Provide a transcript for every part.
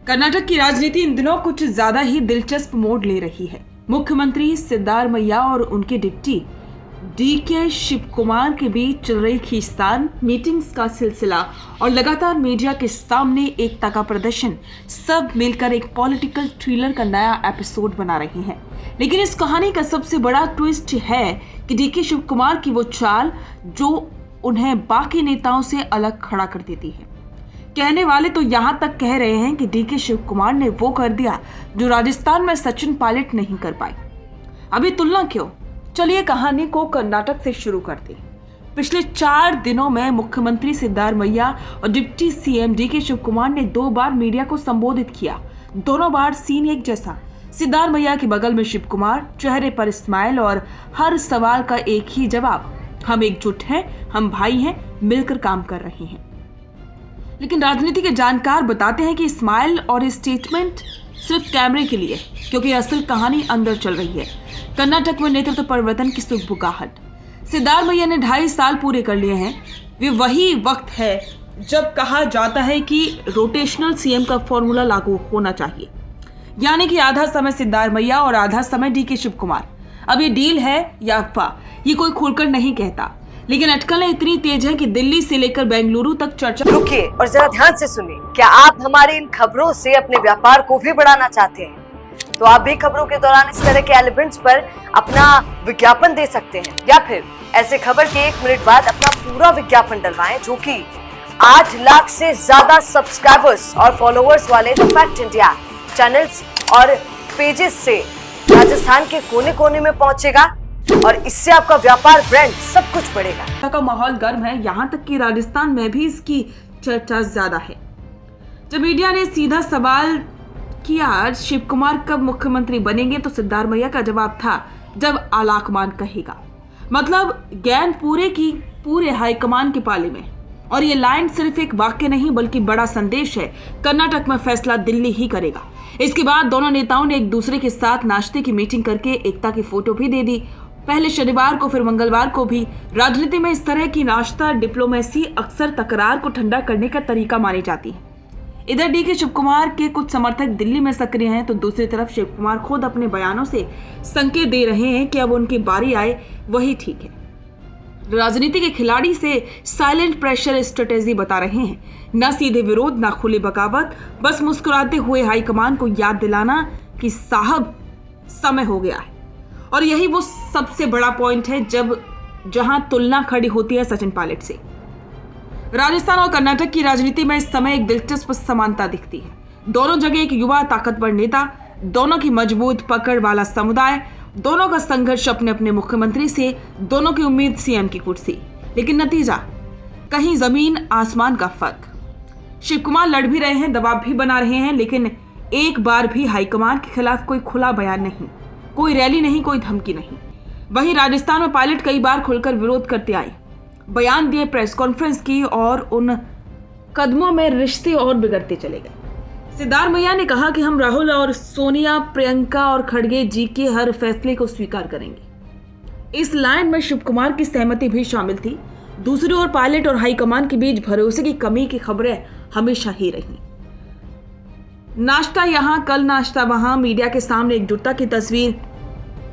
कर्नाटक की राजनीति इन दिनों कुछ ज्यादा ही दिलचस्प मोड़ ले रही है। मुख्यमंत्री सिद्धारमैया और उनके डिप्टी डीके शिवकुमार के बीच चल रही खींचतान, मीटिंग्स का सिलसिला और लगातार मीडिया के सामने एकता का प्रदर्शन सब मिलकर एक पॉलिटिकल थ्रिलर का नया एपिसोड बना रही हैं। लेकिन इस कहानी का सबसे बड़ा ट्विस्ट है कि डीके शिवकुमार की वो चाल जो उन्हें बाकी नेताओं से अलग खड़ा कर देती है। कहने वाले तो यहां तक कह रहे हैं कि डीके शिवकुमार ने वो कर दिया जो राजस्थान में सचिन पायलट नहीं कर पाए। अभी तुलना क्यों? चलिए कहानी को कर्नाटक से शुरू करते हैं। पिछले 4 दिनों में मुख्यमंत्री सिद्धारमैया और डिप्टी सीएम डीके शिवकुमार ने 2 बार मीडिया को संबोधित किया। दोनों बार सीन एक जैसा। सिद्धारमैया के बगल में शिवकुमार, चेहरे पर स्माइल और हर सवाल का एक ही जवाब, हम एकजुट हैं, हम भाई हैं, मिलकर काम कर रहे हैं। लेकिन राजनीति के जानकार बताते हैं कि स्माइल और स्टेटमेंट सिर्फ कैमरे के लिए, क्योंकि असल कहानी अंदर चल रही है। कर्नाटक में नेतृत्व परिवर्तन की सुगबुगाहट। सिद्धारमैया ने 2.5 साल पूरे कर लिए हैं। वे वही वक्त है जब कहा जाता है कि रोटेशनल सीएम का फॉर्मूला लागू होना चाहिए, यानी कि आधा समय सिद्धारमैया और आधा समय डीके शिवकुमार। अब ये डील है या अफवाह, ये कोई खुलकर नहीं कहता, लेकिन अटकलें इतनी तेज है कि दिल्ली से लेकर बेंगलुरु तक चर्चा। रुकिए और जरा ध्यान से सुनिए। क्या आप हमारी इन खबरों से अपने व्यापार को भी बढ़ाना चाहते हैं? तो आप भी खबरों के दौरान इस तरह के एलिमेंट्स पर अपना विज्ञापन दे सकते हैं, या फिर ऐसे खबर के 1 मिनट बाद अपना पूरा विज्ञापन डलवाएं, जो कि 8 लाख से ज्यादा सब्सक्राइबर्स और फॉलोअर्स वाले द फैक्ट इंडिया चैनल्स और पेजेस से राजस्थान के कोने कोने में पहुंचेगा और इससे आपका व्यापार, ब्रांड सब कुछ बढ़ेगा। का माहौल गर्म है, यहाँ तक कि राजस्थान में भी इसकी चर्चा ज्यादा है। जब मीडिया ने सीधा सवाल किया शिवकुमार कब मुख्यमंत्री बनेंगे, तो सिद्धारमैया का जवाब था जब आलाकमान कहेगा। मतलब ज्ञान पूरे की पूरे हाईकमान के पाले में। और ये लाइन सिर्फ एक वाक्य नहीं बल्कि बड़ा संदेश है। कर्नाटक में फैसला दिल्ली ही करेगा। इसके बाद दोनों नेताओं ने एक दूसरे के साथ नाश्ते की मीटिंग करके एकता की फोटो भी दे दी। पहले शनिवार को, फिर मंगलवार को भी। राजनीति में इस तरह की नाश्ता डिप्लोमेसी अक्सर तकरार को ठंडा करने का तरीका मानी जाती है। इधर डीके शिवकुमार के कुछ समर्थक दिल्ली में सक्रिय हैं, तो दूसरी तरफ शिवकुमार खुद अपने बयानों से संकेत दे रहे हैं कि अब उनकी बारी आए वही ठीक है। राजनीति के खिलाड़ी से साइलेंट प्रेशर स्ट्रेटेजी बता रहे हैं। न सीधे विरोध, न खुली बगावत, बस मुस्कुराते हुए हाईकमान को याद दिलाना कि साहब समय हो गया है। और यही वो सबसे बड़ा पॉइंट है जहां तुलना खड़ी होती है सचिन पायलट से। राजस्थान और कर्नाटक की राजनीति में इस समय एक दिलचस्प समानता दिखती है। दोनों जगह एक युवा ताकतवर नेता, दोनों की मजबूत पकड़ वाला समुदाय, दोनों का संघर्ष अपने अपने मुख्यमंत्री से, दोनों की उम्मीद सीएम की कुर्सी। लेकिन नतीजा कहीं जमीन आसमान का फर्क। शिवकुमार लड़ भी रहे हैं, दबाव भी बना रहे हैं, लेकिन एक बार भी हाईकमान के खिलाफ कोई खुला बयान नहीं, कोई रैली नहीं, कोई धमकी नहीं। वहीं राजस्थान में पायलट कई बार खुलकर विरोध करते आए, बयान दिए, प्रेस कॉन्फ्रेंस की, और उन कदमों में रिश्ते और बिगड़ते चले गए। सिद्धारमैया ने कहा कि हम राहुल और सोनिया, प्रियंका और खड़गे जी के हर फैसले को स्वीकार करेंगे। इस लाइन में शिवकुमार की सहमति भी शामिल थी। दूसरी ओर पायलट और हाईकमान के बीच भरोसे की कमी की खबरें हमेशा ही रही। नाश्ता यहाँ, कल नाश्ता वहां, मीडिया के सामने एकजुटता की तस्वीर।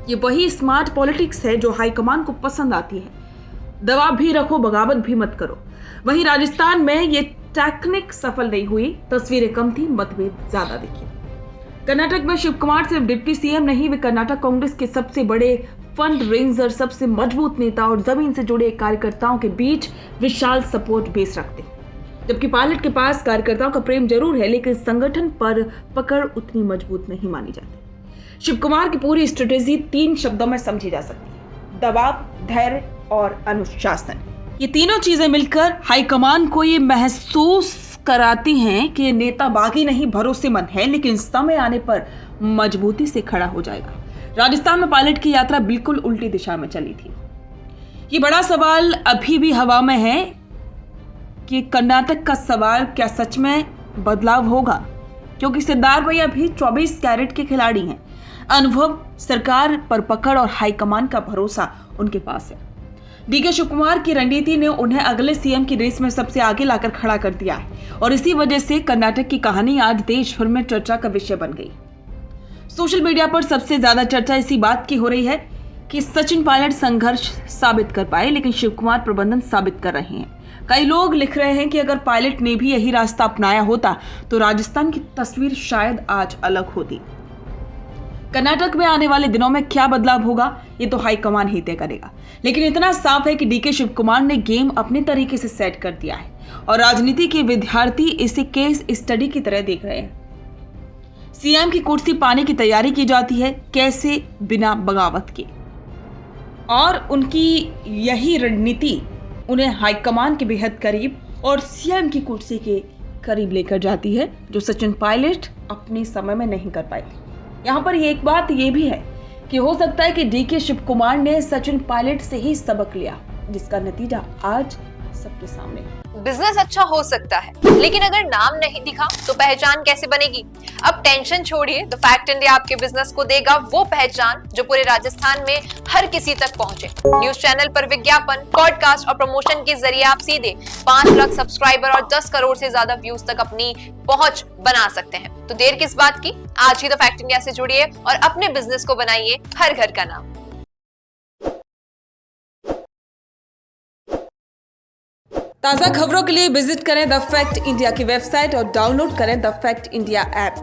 ये वही स्मार्ट पॉलिटिक्स है जो हाईकमान को पसंद आती है। दबाव भी रखो, बगावत भी मत करो। वहीं राजस्थान में ये टेक्निक सफल नहीं हुई। तस्वीरें कम थी, मतभेद ज्यादा दिखे। कर्नाटक में शिवकुमार सिर्फ डिप्टी सीएम नहीं, वे कर्नाटक कांग्रेस के सबसे बड़े फंड रेजर, सबसे मजबूत नेता और जमीन से जुड़े कार्यकर्ताओं के बीच विशाल सपोर्ट बेस रखते हैं। जबकि पायलट के पास कार्यकर्ताओं का प्रेम जरूर है, लेकिन संगठन पर पकड़ उतनी मजबूत नहीं मानी जाती। शिवकुमार की पूरी स्ट्रेटेजी 3 शब्दों में समझी जा सकती है: दबाव, धैर्य और अनुशासन। ये तीनों चीजें मिलकर हाईकमान को ये महसूस कराती हैं कि नेता बागी नहीं, भरोसेमंद है, लेकिन समय आने पर मजबूती से खड़ा हो जाएगा। राजस्थान में पायलट की यात्रा बिल्कुल उल्टी दिशा में चली थी। ये बड़ा सवाल अभी भी हवा में है कि कर्नाटक का सवाल क्या सच में बदलाव होगा, क्योंकि सिद्धारमैया भी 24 कैरेट के खिलाड़ी हैं। अनुभव, सरकार पर पकड़ और हाईकमान का भरोसा उनके पास है। डीके शिव कुमार की रणनीति ने उन्हें अगले सीएम की रेस में सबसे आगे लाकर खड़ा कर दिया है और इसी वजह से कर्नाटक की कहानी आज देश भर में चर्चा का विषय बन गई। सोशल मीडिया पर सबसे ज्यादा चर्चा इसी बात की हो रही है कि सचिन पायलट संघर्ष साबित कर पाए, लेकिन शिव कुमार प्रबंधन साबित कर रहे हैं। कई लोग लिख रहे हैं कि अगर पायलट ने भी यही रास्ता अपनाया होता तो राजस्थान की तस्वीर शायद आज अलग होती। कर्नाटक में आने वाले दिनों में क्या बदलाव होगा ये तो हाईकमान ही तय करेगा, लेकिन इतना साफ है कि डीके शिव कुमार ने गेम अपने तरीके से सेट कर दिया है और राजनीति के विद्यार्थी इसे केस स्टडी की तरह देख रहे हैं। सीएम की कुर्सी पाने की तैयारी की जाती है, कैसे? बिना बगावत के। और उनकी यही रणनीति उन्हें हाईकमान के बेहद करीब और सीएम की कुर्सी के करीब लेकर जाती है, जो सचिन पायलट अपने समय में नहीं कर पाए। यहाँ पर एक बात ये भी है कि हो सकता है कि डीके शिव कुमार ने सचिन पायलट से ही सबक लिया, जिसका नतीजा आज सबके सामने है। बिजनेस अच्छा हो सकता है, लेकिन अगर नाम नहीं दिखा तो पहचान कैसे बनेगी? अब टेंशन छोड़िए, द फैक्ट इंडिया आपके बिजनेस को देगा वो पहचान जो पूरे राजस्थान में हर किसी तक पहुंचे। न्यूज चैनल पर विज्ञापन, पॉडकास्ट और प्रमोशन के जरिए आप सीधे 5 लाख सब्सक्राइबर और 10 करोड़ से ज्यादा व्यूज तक अपनी पहुंच बना सकते हैं। तो देर किस बात की, आज ही द फैक्ट इंडिया से जुड़िए और अपने बिजनेस को बनाइए हर घर का नाम। ताज़ा खबरों के लिए विजिट करें द फैक्ट इंडिया की वेबसाइट और डाउनलोड करें द फैक्ट इंडिया ऐप।